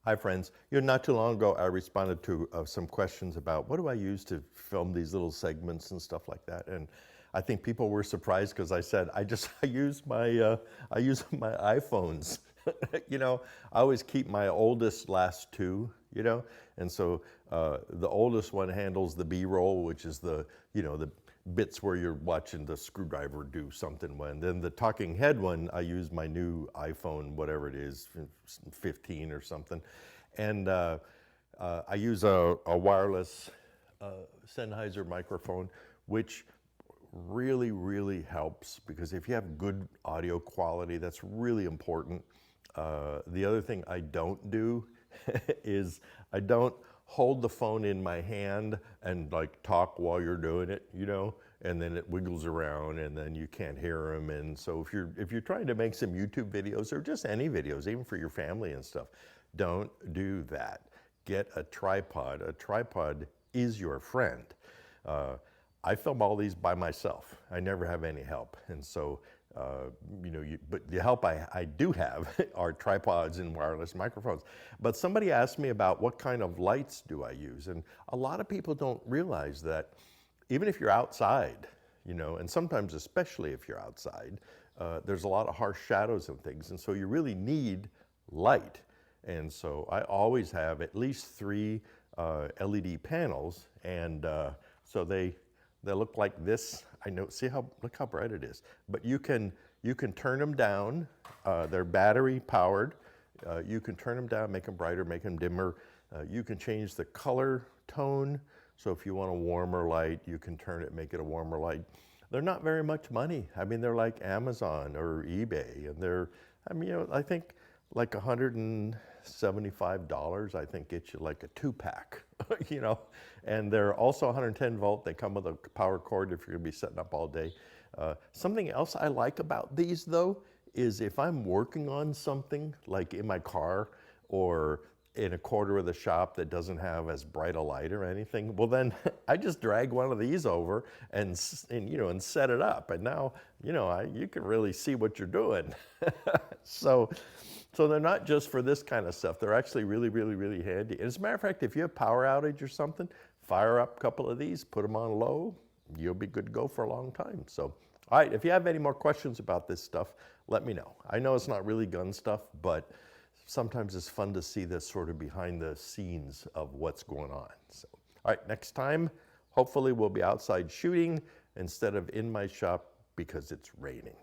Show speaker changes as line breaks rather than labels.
Hi, friends. Not too long ago, I responded to some questions about what do I use to film these little segments and stuff like that. And I think people were surprised because I said I use I use my iPhones. I always keep my oldest last two. And so the oldest one handles the B-roll, which is the bits where you're watching the screwdriver do something. When then the talking head one, I use my new iPhone, whatever it is, 15 or something, and I use a wireless Sennheiser microphone, which really helps because if you have good audio quality, that's really important. The other thing I don't do is I don't hold the phone in my hand and like talk while you're doing it, and then it wiggles around and then you can't hear them. And so if you're trying to make some YouTube videos or just any videos, even for your family and stuff, don't do that. Get a tripod. A tripod is your friend. I film all these by myself. I never have any help. And so, but the help I do have are tripods and wireless microphones. But somebody asked me about what kind of lights do I use? And a lot of people don't realize that even if you're outside, and sometimes especially if you're outside, there's a lot of harsh shadows and things. And so you really need light. And so I always have at least 3 LED panels, and so they look like this. I know. Look how bright it is. But you can turn them down. They're battery powered. You can turn them down, make them brighter, make them dimmer. You can change the color tone. So if you want a warmer light, you can turn it, make it a warmer light. They're not very much money. I mean, they're like Amazon or eBay, and I think like $175, I think, gets you like a 2-pack, and they're also 110 volt. They come with a power cord if you're gonna be setting up all day. Something else I like about these though, is if I'm working on something like in my car or in a corner of the shop that doesn't have as bright a light or anything, well then I just drag one of these over and set it up, and now you can really see what you're doing. So they're not just for this kind of stuff. They're actually really handy. And as a matter of fact, if you have power outage or something, fire up a couple of these, put them on low, you'll be good to go for a long time. So, all right, if you have any more questions about this stuff, let me know. I know it's not really gun stuff, but sometimes it's fun to see this sort of behind the scenes of what's going on. So, all right, next time, hopefully we'll be outside shooting instead of in my shop because it's raining.